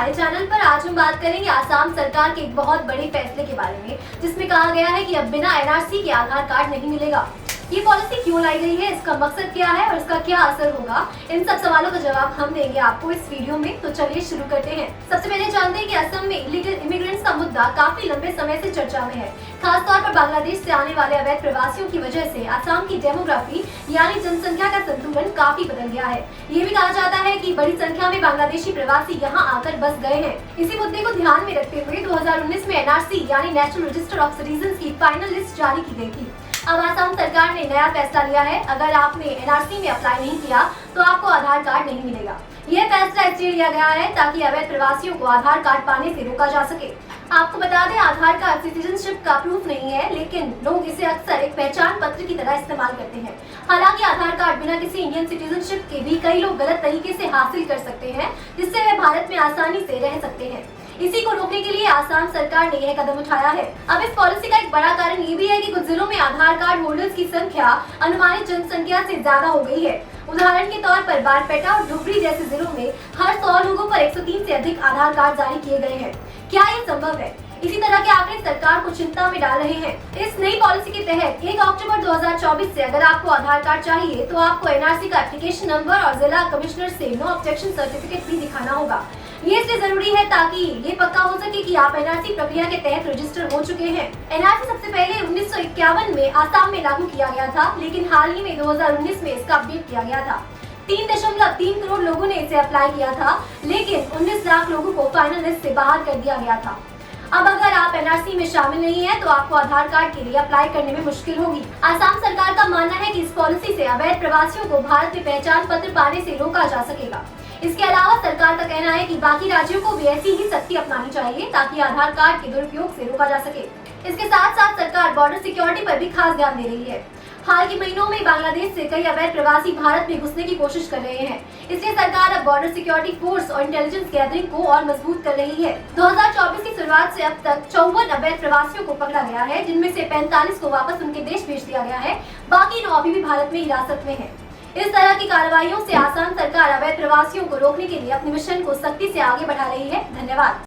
हमारे चैनल पर आज हम बात करेंगे आसाम सरकार के एक बहुत बड़े फैसले के बारे में, जिसमें कहा गया है कि अब बिना एनआरसी के आधार कार्ड नहीं मिलेगा। ये पॉलिसी क्यों लाई गई है, इसका मकसद क्या है और इसका क्या असर होगा, इन सब सवालों का जवाब हम देंगे आपको इस वीडियो में। तो चलिए शुरू करते हैं। सबसे पहले जानते हैं कि असम में इलीगल इमिग्रेंट्स का मुद्दा काफी लंबे समय से चर्चा में है। खासतौर पर बांग्लादेश से आने वाले अवैध प्रवासियों की वजह से असम की डेमोग्राफी यानी जनसंख्या का संतुलन काफी बदल गया है। ये भी कहा जाता है कि बड़ी संख्या में बांग्लादेशी प्रवासी यहाँ आकर बस गए हैं। इसी मुद्दे को ध्यान में रखते हुए 2019 में एनआरसी यानी नेशनल रजिस्टर ऑफ सिटीजन की फाइनल लिस्ट जारी की गई थी। अब असम सरकार ने नया फैसला लिया है, अगर आपने एनआरसी में अप्लाई नहीं किया तो आपको आधार कार्ड नहीं मिलेगा। यह फैसला इसलिए लिया गया है ताकि अवैध प्रवासियों को आधार कार्ड पाने से रोका जा सके। आपको बता दें, आधार कार्ड सिटीजनशिप का प्रूफ नहीं है, लेकिन लोग इसे अक्सर एक पहचान पत्र की तरह इस्तेमाल करते हैं। हालांकि आधार कार्ड बिना किसी इंडियन सिटीजनशिप के भी कई लोग गलत तरीके से हासिल कर सकते हैं, जिससे वे भारत में आसानी से रह सकते हैं। इसी को रोकने के लिए आसाम सरकार ने यह कदम उठाया है। अब इस पॉलिसी का एक बड़ा कारण ये भी है कि कुछ जिलों में आधार कार्ड होल्डर्स की संख्या अनुमानित जनसंख्या से ज्यादा हो गई है। उदाहरण के तौर पर बारपेटा और धुबरी जैसे जिलों में हर 100 लोगों पर 103 से अधिक आधार कार्ड जारी किए गए हैं। क्या ये संभव है? इसी तरह के आंकड़े सरकार को चिंता में डाल रहे हैं। इस नई पॉलिसी के तहत 1 अक्टूबर 2024 से अगर आपको आधार कार्ड चाहिए तो आपको एनआरसी का एप्लीकेशन नंबर और जिला कमिश्नर से नो ऑब्जेक्शन सर्टिफिकेट भी दिखाना होगा। ये इसलिए जरूरी है ताकि ये पक्का हो सके कि आप एनआरसी प्रक्रिया के तहत रजिस्टर हो चुके हैं। एनआरसी सबसे पहले 1951 में आसाम में लागू किया गया था, लेकिन हाल ही में 2019 में इसका अपडेट किया गया था। 3.3 करोड़ लोगों ने इसे अप्लाई किया था, लेकिन 19 लाख लोगों को फाइनल लिस्ट से बाहर कर दिया गया था। अब अगर आप एनआरसी में शामिल नहीं हैं, तो आपको आधार कार्ड के लिए अप्लाई करने में मुश्किल होगी। आसाम सरकार का मानना है कि इस पॉलिसी से अवैध प्रवासियों को भारत में पहचान पत्र पाने से रोका जा सकेगा। इसके अलावा सरकार का कहना है कि बाकी राज्यों को भी ऐसी ही सख्ती अपनानी चाहिए ताकि आधार कार्ड के दुरुपयोग से रोका जा सके। इसके साथ साथ सरकार बॉर्डर सिक्योरिटी पर भी खास ध्यान दे रही है। हाल के महीनों में बांग्लादेश से कई अवैध प्रवासी भारत में घुसने की कोशिश कर रहे हैं, इसलिए सरकार अब बॉर्डर सिक्योरिटी फोर्स और इंटेलिजेंस गैदरिंग को और मजबूत कर रही है। 2024 की शुरुआत से अब तक 54 अवैध प्रवासियों को पकड़ा गया है, जिनमें से 45 को वापस उनके देश भेज दिया गया है। बाकी 9 अभी भी भारत में हिरासत में है। इस तरह की कार्रवाइयों से आसाम सरकार अवैध प्रवासियों को रोकने के लिए अपने मिशन को सख्ती से आगे बढ़ा रही है। धन्यवाद।